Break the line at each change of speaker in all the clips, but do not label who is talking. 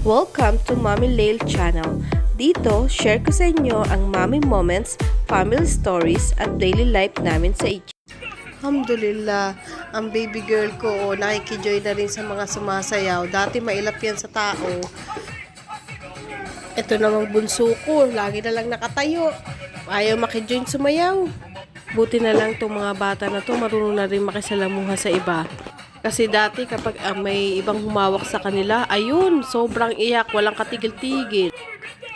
Welcome to Mommy Lail Channel. Dito, share ko sa inyo ang mommy moments, family stories, at daily life namin sa Egypt. Alhamdulillah, ang baby girl ko nakikijoy na rin sa mga sumasayaw. Dati mailap yan sa tao. Ito namang bunso ko, lagi na lang nakatayo. Ayaw makijoin sumayaw. Buti na lang itong mga bata na to marunong na rin makisalamuha sa iba. Kasi dati kapag may ibang humawak sa kanila, ayun, sobrang iyak, walang katigil-tigil.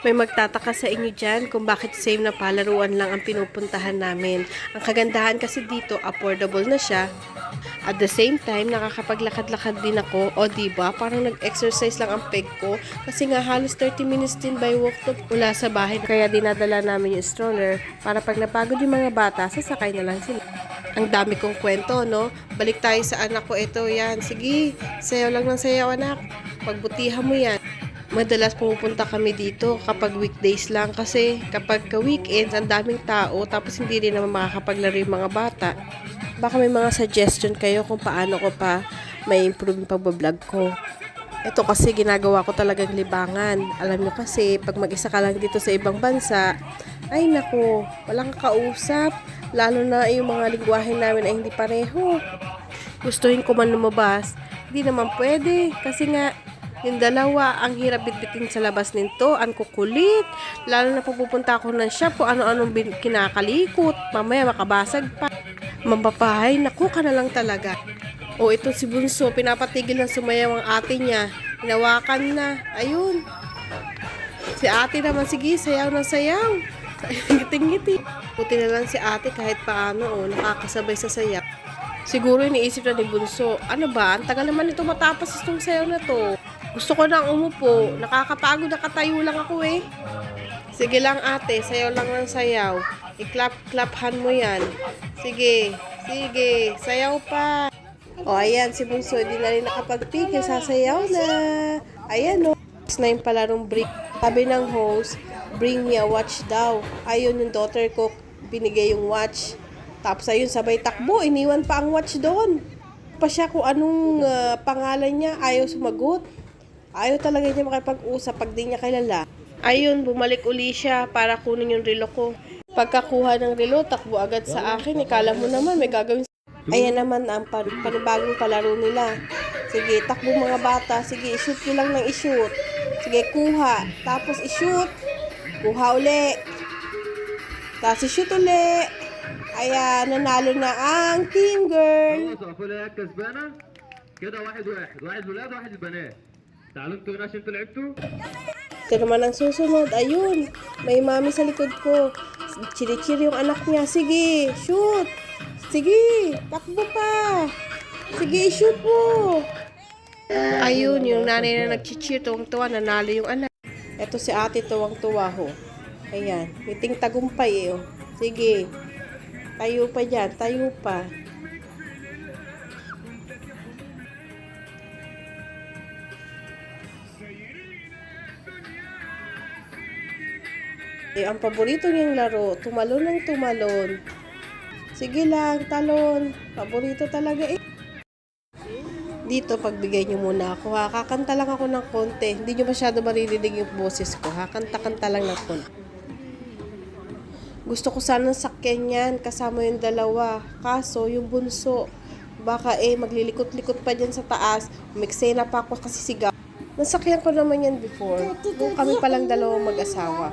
May magtataka sa inyo dyan kung bakit same na palaruan lang ang pinupuntahan namin. Ang kagandahan kasi dito, affordable na siya. At the same time, nakakapaglakad-lakad din ako. O diba, parang nag-exercise lang ang peg ko. Kasi nga halos 30 minutes din by walk to mula sa bahay. Kaya dinadala namin yung stroller para pag napagod yung mga bata, sasakay na lang sila. Ang dami kong kwento, no? Balik tayo sa anak ko. Ito, yan. Sige, sayaw lang ng sayaw, anak. Pagbutihan mo yan. Madalas pumupunta kami dito kapag weekdays lang kasi kapag weekends, ang daming tao tapos hindi rin naman makakapaglaro yung mga bata. Baka may mga suggestion kayo kung paano ko pa may improve yung pagbablog ko. Ito kasi ginagawa ko talagang libangan. Alam nyo kasi, pag mag-isa ka lang dito sa ibang bansa, ay nako, walang kausap. Lalo na yung mga lingwahe namin ay hindi pareho. Gustuhin ko man lumabas, hindi naman pwede. Kasi nga, yung dalawa, ang hirap bitbitin sa labas nito. Ang kukulit. Lalo na pupunta ako ng shop kung ano-anong kinakalikot. Mamaya makabasag pa. Mampapahay, naku ka na lang talaga. O ito si Bunso, pinapatigil na sumayaw ang ate niya. Hinawakan na. Ayun. Si ate naman, sige, sayaw na sayaw. Ngiting-ngiti. Buti na lang si ate kahit paano, nakakasabay sa sayaw. Siguro iniisip na ni Bunso, ano ba, ang tagal naman ito matapos itong sayaw na to. Gusto ko nang umupo, nakakapagod, nakatayo lang ako eh. Sige lang ate, sayaw lang ng sayaw. I-clap-claphan mo yan. Sige, sige, sayaw pa. O ayan, si Bunso, di na rin nakapagpigil, sasayaw na. Ayan o. Na yung palarong break. Sabi ng host, bring me a watch daw. Ayun yung daughter ko, binigay yung watch. Tapos ayun, sabay takbo, iniwan pa ang watch doon. Pa siya kung anong pangalan niya, ayaw sumagot. Ayaw talaga niya makipag-usap pag di niya kilala. Ayun, bumalik uli siya para kunin yung relo ko. Pagkakuha ng relo, takbo agad sa akin. Ikala mo naman, may gagawin. Ayan naman ang panibagong palaro nila. Sige, takbo mga bata. Sige, ishoot nyo lang ng ishoot. Sige, kuha. Tapos ishoot. Kuha uli. Tapos ishoot uli. Ayan, nanalo na ang team girl. Ito naman ang susunod. Ayun, may mami sa likod ko. Chiri-chiri yung anak niya. Sige, shoot. Sige, takbo pa. Sige, shoot mo. Ayun, yung nanay na nag-cheer, tuwang-tuwa, nanalo yung anak. Ito si ate, tuwang-tuwa ho. Ayan, miting tagumpay eh. Oh. Sige, tayo pa dyan, tayo pa. Ang paborito niyang laro, tumalon ng tumalon. Sige lang, talon. Paborito talaga eh. Dito, pagbigay niyo muna ako ha. Kakanta lang ako ng konti. Hindi niyo masyado maririnig yung boses ko ha. Kanta-kanta lang ng konti. Gusto ko sanang sakyan yan kasama yung dalawa. Kaso, yung bunso, baka maglilikot-likot pa dyan sa taas. Umiksena pa ako kasi sigaw. Nasakyan ko naman yan before. Kung kami palang dalawang mag-asawa.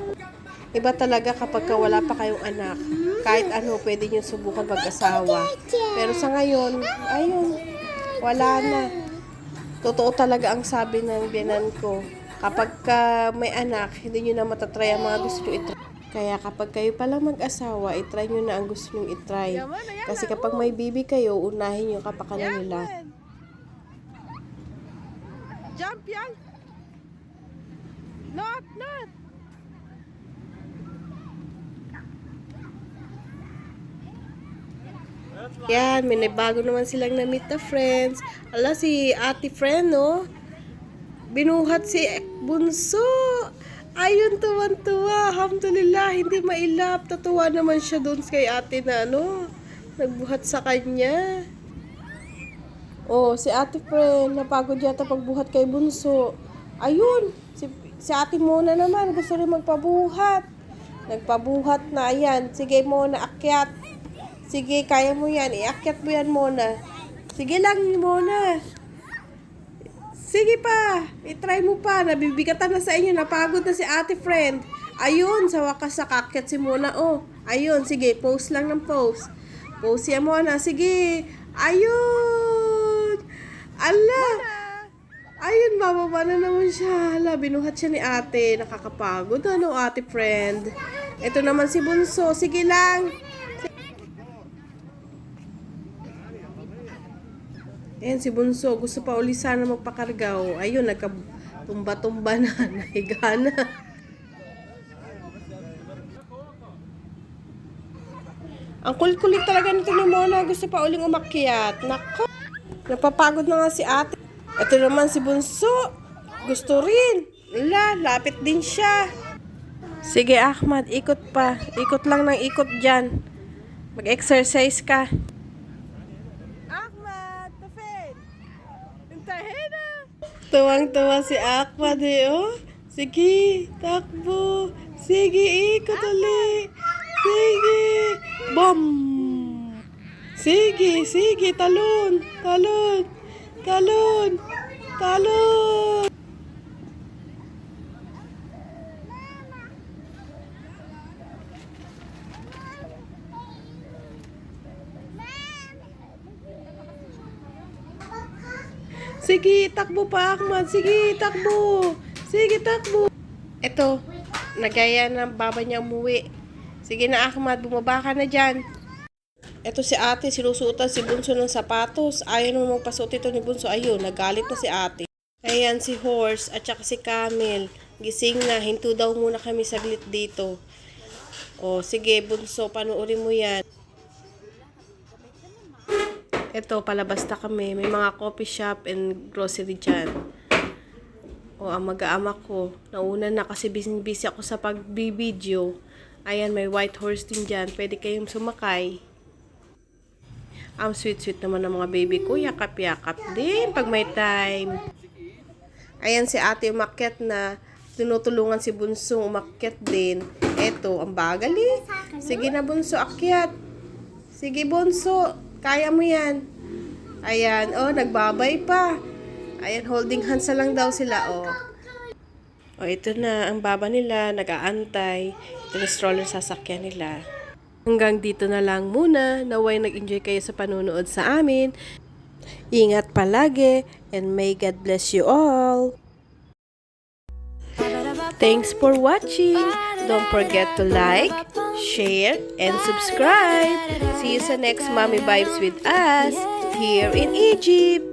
Iba talaga kapag wala pa kayong anak. Kahit ano, pwede nyo subukan mag-asawa. Pero sa ngayon, ayun, wala na. Totoo talaga ang sabi ng biyanan ko. Kapag may anak, hindi nyo na matatry ang mga gusto nyo itry. Kaya kapag kayo palang mag-asawa, itry nyo na ang gusto nyo itry. Kasi kapag may baby kayo, unahin yung kapakanan nila. Jump yan! Not! Yan, may bago naman silang na-meet na friends. Ala, si ate friend, no? Binuhat si Bunso. Ayun, tuwan-tuwa. Alhamdulillah, hindi mailap. Tatuwa naman siya doon kay ate na, nagbuhat sa kanya. Oh, si ate friend, napagod yata pagbuhat kay Bunso. Ayun, si ate Mona naman, gusto rin magpabuhat. Nagpabuhat na, ayan. Sige Mona, akyat. Sige, kaya mo yan. Iakyat mo yan, Mona. Sige lang, Mona. Sige pa. I-try mo pa. Nabibigatan na sa inyo. Napagod na si ate friend. Ayun, sa wakas nakakyat si Mona. Oh, ayun. Sige, pose lang ng pose. Pose yan, Mona. Sige. Ayun. Ala. Ayun, bababa na naman siya. Hala, binuhat siya ni ate. Nakakapagod. Ano, ate friend? Ito naman si Bunso. Sige lang. Ayan, si Bunso. Gusto pa uli sana magpakargaw. Ayun, nagkatumba-tumba na. Nahiga na. Ang kulit-kulit talaga nito ni Mona. Gusto pa uling umakyat. Nako. Napapagod na nga si ate. Ito naman si Bunso. Gusto rin. Wala, lapit din siya. Sige, Ahmad. Ikot pa. Ikot lang ng ikot dyan. Mag-exercise ka. Tuwang-tuwa si Ahmad oh. Sige, takbo. Sige, ikot ulit. Sige. Bam! Sige, talon. Talon. Talon. Talon. Sige, takbo pa, Ahmad. Sige, takbo. Sige, takbo. Ito, nagaya ng baba niya umuwi. Sige na, Ahmad. Bumaba ka na dyan. Ito si ate, sinusuotan si Bunso ng sapatos. Ayaw naman magpasuot ito ni Bunso. Ayun, nagalit na si ate. Ayan si Horse at saka si Camel. Gising na, hinto daw muna kami saglit dito. O, sige, Bunso, panuorin mo yan. Ito, palabas na kami. May mga coffee shop and grocery dyan. O, ang mag-aama ko. Nauna na kasi busy ako sa pag-video. Ayan, may white horse din dyan. Pwede kayong sumakay. Ang sweet-sweet naman ng mga baby ko. Yakap-yakap din pag may time. Ayan si ate umakyat na. Tinutulungan si Bunso umakyat din. Eto, ang bagal eh. Sige na Bunso, akyat. Sige Bunso, kaya mo yan. Ayan, oh, nagbabay pa. Ayan, holding hands na lang daw sila, oh. Oh, ito na, ang baba nila, nag-aantay. Ito na stroller sasakyan nila. Hanggang dito na lang muna. Naway nag-enjoy kayo sa panunood sa amin. Ingat palagi, and may God bless you all. Thanks for watching. Don't forget to like, share, and subscribe. See you sa next Mommy Vibes with us here in Egypt.